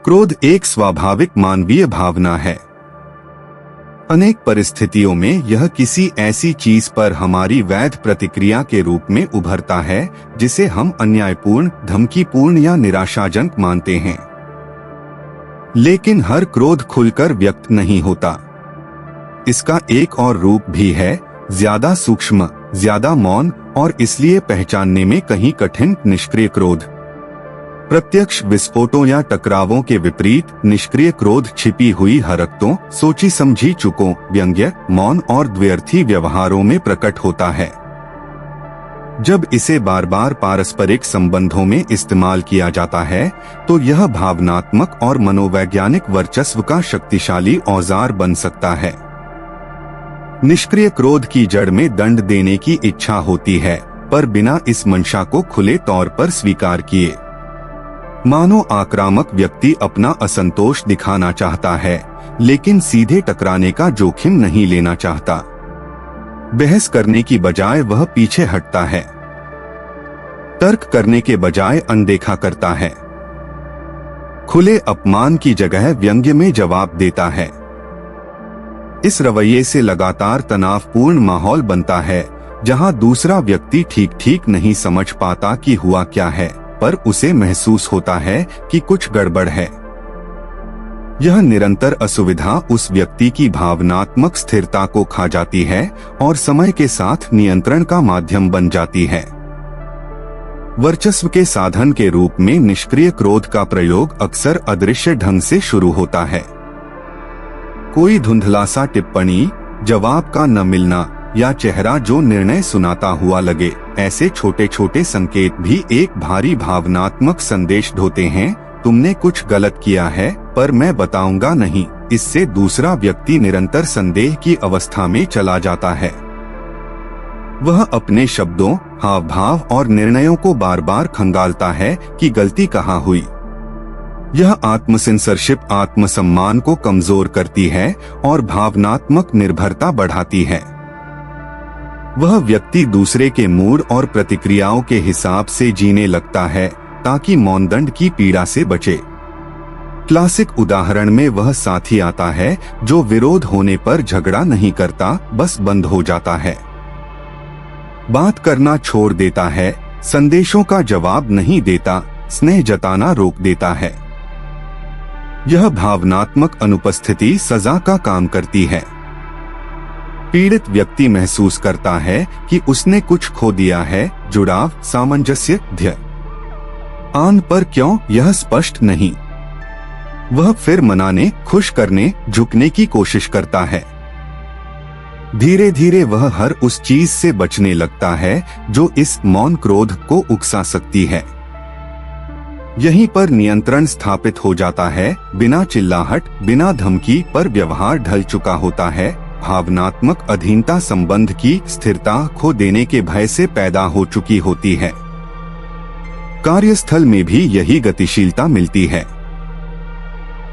क्रोध एक स्वाभाविक मानवीय भावना है। अनेक परिस्थितियों में यह किसी ऐसी चीज पर हमारी वैध प्रतिक्रिया के रूप में उभरता है जिसे हम अन्यायपूर्ण, धमकीपूर्ण या निराशाजनक मानते हैं। लेकिन हर क्रोध खुलकर व्यक्त नहीं होता। इसका एक और रूप भी है, ज्यादा सूक्ष्म, ज्यादा मौन और इसलिए पहचानने में कहीं कठिन निष्क्रिय क्रोध। प्रत्यक्ष विस्फोटों या टकरावों के विपरीत निष्क्रिय क्रोध छिपी हुई हरकतों, सोची समझी चूकों, व्यंग्य, मौन और द्व्यर्थी व्यवहारों में प्रकट होता है। जब इसे बार बार पारस्परिक संबंधों में इस्तेमाल किया जाता है तो यह भावनात्मक और मनोवैज्ञानिक वर्चस्व का शक्तिशाली औजार बन सकता है। निष्क्रिय क्रोध की जड़ में दंड देने की इच्छा होती है, पर बिना इस मंशा को खुले तौर पर स्वीकार किए। मानो आक्रामक व्यक्ति अपना असंतोष दिखाना चाहता है, लेकिन सीधे टकराने का जोखिम नहीं लेना चाहता। बहस करने की बजाय वह पीछे हटता है, तर्क करने के बजाय अनदेखा करता है, खुले अपमान की जगह व्यंग्य में जवाब देता है। इस रवैये से लगातार तनावपूर्ण माहौल बनता है, जहां दूसरा व्यक्ति ठीक ठीक नहीं समझ पाता कि हुआ क्या है, पर उसे महसूस होता है कि कुछ गड़बड़ है। यह निरंतर असुविधा उस व्यक्ति की भावनात्मक स्थिरता को खा जाती है और समय के साथ नियंत्रण का माध्यम बन जाती है। वर्चस्व के साधन के रूप में निष्क्रिय क्रोध का प्रयोग अक्सर अदृश्य ढंग से शुरू होता है। कोई धुंधला सा टिप्पणी, जवाब का न मिलना या चेहरा जो निर्णय सुनाता हुआ लगे, ऐसे छोटे छोटे संकेत भी एक भारी भावनात्मक संदेश ढोते हैं। तुमने कुछ गलत किया है, पर मैं बताऊंगा नहीं। इससे दूसरा व्यक्ति निरंतर संदेह की अवस्था में चला जाता है। वह अपने शब्दों, हाव भाव और निर्णयों को बार बार खंगालता है कि गलती कहाँ हुई। यह आत्मसेंसरशिप आत्मसम्मान को कमजोर करती है और भावनात्मक निर्भरता बढ़ाती है। वह व्यक्ति दूसरे के मूड और प्रतिक्रियाओं के हिसाब से जीने लगता है ताकि मौनदंड की पीड़ा से बचे। क्लासिक उदाहरण में वह साथी आता है जो विरोध होने पर झगड़ा नहीं करता, बस बंद हो जाता है, बात करना छोड़ देता है, संदेशों का जवाब नहीं देता, स्नेह जताना रोक देता है। यह भावनात्मक अनुपस्थिति सजा का काम करती है। पीड़ित व्यक्ति महसूस करता है कि उसने कुछ खो दिया है, जुड़ाव, सामंजस्य, ध्यान। आन पर क्यों, यह स्पष्ट नहीं। वह फिर मनाने, खुश करने, झुकने की कोशिश करता है। धीरे धीरे वह हर उस चीज से बचने लगता है जो इस मौन क्रोध को उकसा सकती है। यहीं पर नियंत्रण स्थापित हो जाता है। बिना चिल्लाहट, बिना धमकी पर व्यवहार ढल चुका होता है। भावनात्मक अधीनता संबंध की स्थिरता खो देने के भय से पैदा हो चुकी होती है। कार्यस्थल में भी यही गतिशीलता मिलती है।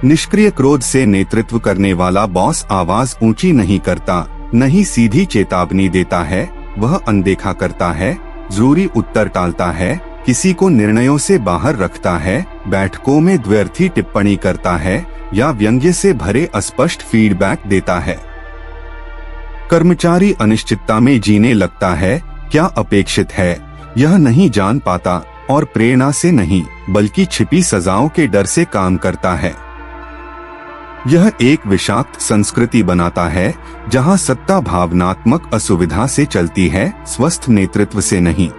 निष्क्रिय क्रोध से नेतृत्व करने वाला बॉस आवाज ऊंची नहीं करता, नहीं सीधी चेतावनी देता है। वह अनदेखा करता है, जरूरी उत्तर टालता है, किसी को निर्णयों से बाहर रखता है, बैठकों में द्व्यर्थी टिप्पणी करता है या व्यंग्य से भरे अस्पष्ट फीडबैक देता है। कर्मचारी अनिश्चितता में जीने लगता है, क्या अपेक्षित है यह नहीं जान पाता और प्रेरणा से नहीं बल्कि छिपी सजाओं के डर से काम करता है। यह एक विषाक्त संस्कृति बनाता है जहां सत्ता भावनात्मक असुविधा से चलती है, स्वस्थ नेतृत्व से नहीं।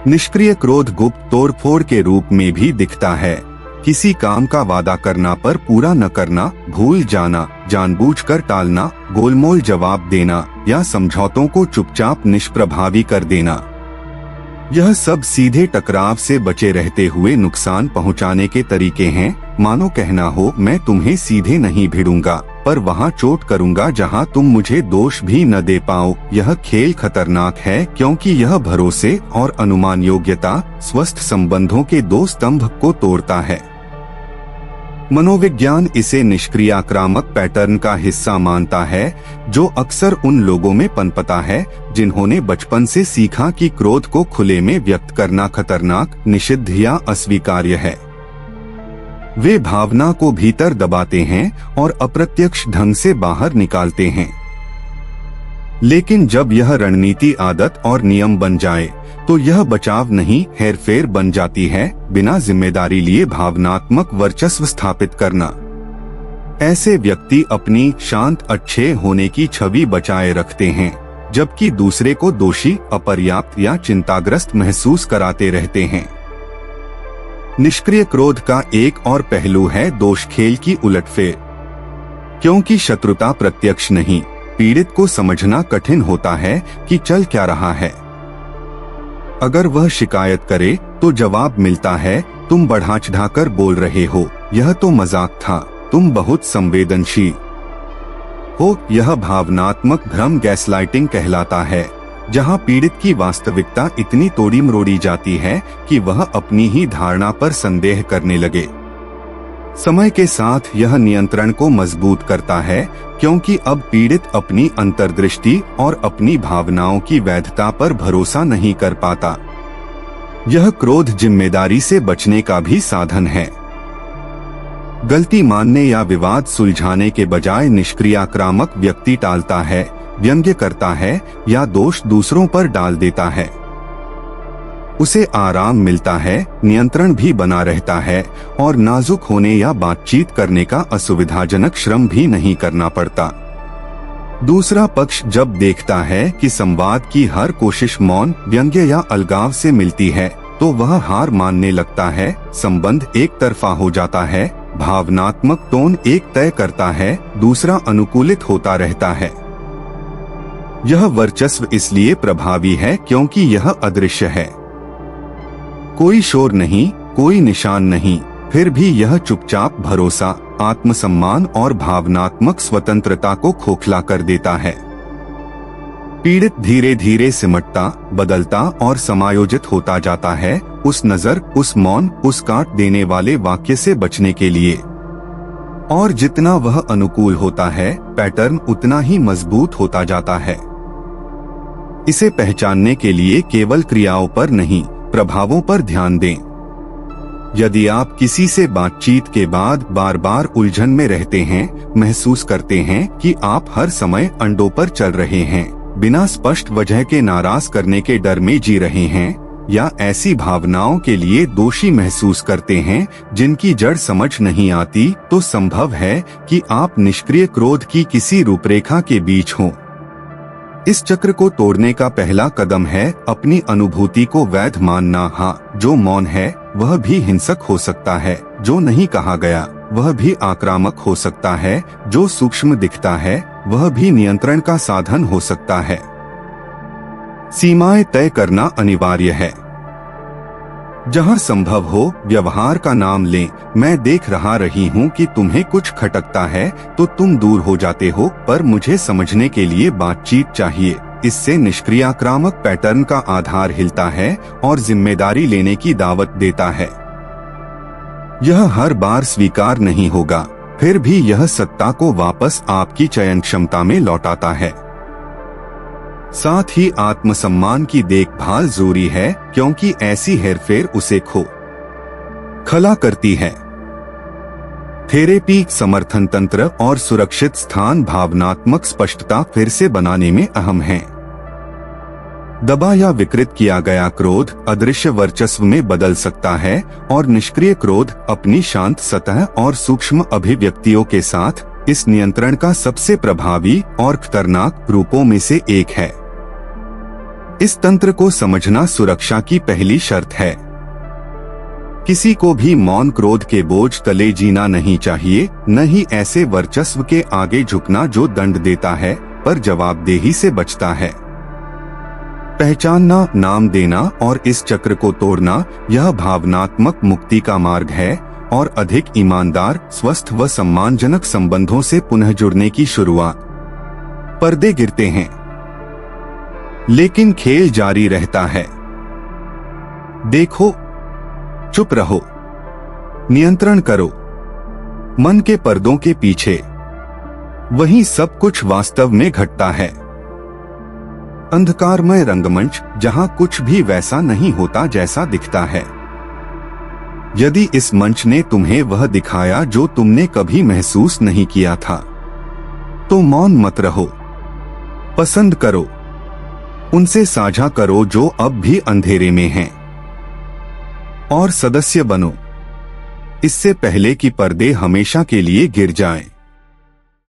निष्क्रिय क्रोध गुप्त तोड़फोड़ के रूप में भी दिखता है। किसी काम का वादा करना पर पूरा न करना, भूल जाना, जानबूझकर टालना, गोलमोल जवाब देना या समझौतों को चुपचाप निष्प्रभावी कर देना। यह सब सीधे टकराव से बचे रहते हुए नुकसान पहुंचाने के तरीके हैं। मानो कहना हो, मैं तुम्हें सीधे नहीं भिड़ूंगा, पर वहां चोट करूंगा जहां तुम मुझे दोष भी न दे पाओ। यह खेल खतरनाक है क्योंकि यह भरोसे और अनुमान योग्यता, स्वस्थ संबंधों के दो स्तंभ को तोड़ता है। मनोविज्ञान इसे निष्क्रिय आक्रामक पैटर्न का हिस्सा मानता है जो अक्सर उन लोगों में पनपता है जिन्होंने बचपन से सीखा कि क्रोध को खुले में व्यक्त करना खतरनाक, निषिद्ध या अस्वीकार्य है। वे भावना को भीतर दबाते हैं और अप्रत्यक्ष ढंग से बाहर निकालते हैं। लेकिन जब यह रणनीति आदत और नियम बन जाए तो यह बचाव नहीं हेरफेर बन जाती है। बिना जिम्मेदारी लिए भावनात्मक वर्चस्व स्थापित करना। ऐसे व्यक्ति अपनी शांत अच्छे होने की छवि बचाए रखते हैं, जबकि दूसरे को दोषी, अपर्याप्त या चिंताग्रस्त महसूस कराते रहते हैं। निष्क्रिय क्रोध का एक और पहलू है दोष खेल की उलटफेर। क्योंकि शत्रुता प्रत्यक्ष नहीं, पीड़ित को समझना कठिन होता है कि चल क्या रहा है। अगर वह शिकायत करे तो जवाब मिलता है, तुम बढ़ा चढ़ाकर बोल रहे हो, यह तो मजाक था, तुम बहुत संवेदनशील हो। यह भावनात्मक भ्रम गैसलाइटिंग कहलाता है, जहां पीड़ित की वास्तविकता इतनी तोड़ी मरोड़ी जाती है कि वह अपनी ही धारणा पर संदेह करने लगे। समय के साथ यह नियंत्रण को मजबूत करता है, क्योंकि अब पीड़ित अपनी अंतर्दृष्टि और अपनी भावनाओं की वैधता पर भरोसा नहीं कर पाता। यह क्रोध जिम्मेदारी से बचने का भी साधन है। गलती मानने या विवाद सुलझाने के बजाय निष्क्रिय आक्रामक व्यक्ति टालता है, व्यंग्य करता है या दोष दूसरों पर डाल देता है। उसे आराम मिलता है, नियंत्रण भी बना रहता है और नाजुक होने या बातचीत करने का असुविधाजनक श्रम भी नहीं करना पड़ता। दूसरा पक्ष जब देखता है कि संवाद की हर कोशिश मौन, व्यंग्य या अलगाव से मिलती है, तो वह हार मानने लगता है। संबंध एक तरफा हो जाता है, भावनात्मक टोन एक तय करता है, दूसरा अनुकूलित होता रहता है। यह वर्चस्व इसलिए प्रभावी है क्योंकि यह अदृश्य है। कोई शोर नहीं, कोई निशान नहीं, फिर भी यह चुपचाप भरोसा, आत्मसम्मान और भावनात्मक स्वतंत्रता को खोखला कर देता है। पीड़ित धीरे धीरे सिमटता, बदलता और समायोजित होता जाता है, उस नजर, उस मौन, उस काट देने वाले वाक्य से बचने के लिए। और जितना वह अनुकूल होता है, पैटर्न उतना ही मजबूत होता जाता है। इसे पहचानने के लिए केवल क्रियाओं पर नहीं, प्रभावों पर ध्यान दें। यदि आप किसी से बातचीत के बाद बार बार उलझन में रहते हैं, महसूस करते हैं कि आप हर समय अंडों पर चल रहे हैं, बिना स्पष्ट वजह के नाराज करने के डर में जी रहे हैं, या ऐसी भावनाओं के लिए दोषी महसूस करते हैं जिनकी जड़ समझ नहीं आती, तो संभव है कि आप निष्क्रिय क्रोध की किसी रूपरेखा के बीच हों। इस चक्र को तोड़ने का पहला कदम है अपनी अनुभूति को वैध मानना। हाँ, जो मौन है वह भी हिंसक हो सकता है, जो नहीं कहा गया वह भी आक्रामक हो सकता है, जो सूक्ष्म दिखता है वह भी नियंत्रण का साधन हो सकता है। सीमाएं तय करना अनिवार्य है। जहां संभव हो व्यवहार का नाम लें। मैं देख रही हूं कि तुम्हें कुछ खटकता है, तो तुम दूर हो जाते हो, पर मुझे समझने के लिए बातचीत चाहिए। इससे निष्क्रिय आक्रामक पैटर्न का आधार हिलता है और जिम्मेदारी लेने की दावत देता है। यह हर बार स्वीकार नहीं होगा, फिर भी यह सत्ता को वापस आपकी चयन क्षमता में लौटाता है। साथ ही आत्मसम्मान की देखभाल जरूरी है, क्योंकि ऐसी हेरफेर उसे खला करती है। थेरेपी, समर्थन तंत्र और सुरक्षित स्थान भावनात्मक स्पष्टता फिर से बनाने में अहम हैं। दबा या विकृत किया गया क्रोध अदृश्य वर्चस्व में बदल सकता है, और निष्क्रिय क्रोध अपनी शांत सतह और सूक्ष्म अभिव्यक्तियों के साथ इस नियंत्रण का सबसे प्रभावी और खतरनाक रूपों में से एक है। इस तंत्र को समझना सुरक्षा की पहली शर्त है। किसी को भी मौन क्रोध के बोझ तले जीना नहीं चाहिए, न ही ऐसे वर्चस्व के आगे झुकना जो दंड देता है पर जवाबदेही से बचता है। पहचानना, नाम देना और इस चक्र को तोड़ना, यह भावनात्मक मुक्ति का मार्ग है और अधिक ईमानदार, स्वस्थ व सम्मानजनक संबंधों से पुनः जुड़ने की शुरुआत। पर्दे गिरते हैं, लेकिन खेल जारी रहता है। देखो, चुप रहो, नियंत्रण करो। मन के पर्दों के पीछे वही सब कुछ वास्तव में घटता है। अंधकारमय रंगमंच, जहां कुछ भी वैसा नहीं होता जैसा दिखता है। यदि इस मंच ने तुम्हें वह दिखाया जो तुमने कभी महसूस नहीं किया था, तो मौन मत रहो। पसंद करो, उनसे साझा करो जो अब भी अंधेरे में हैं, और सदस्य बनो, इससे पहले कि पर्दे हमेशा के लिए गिर जाएं।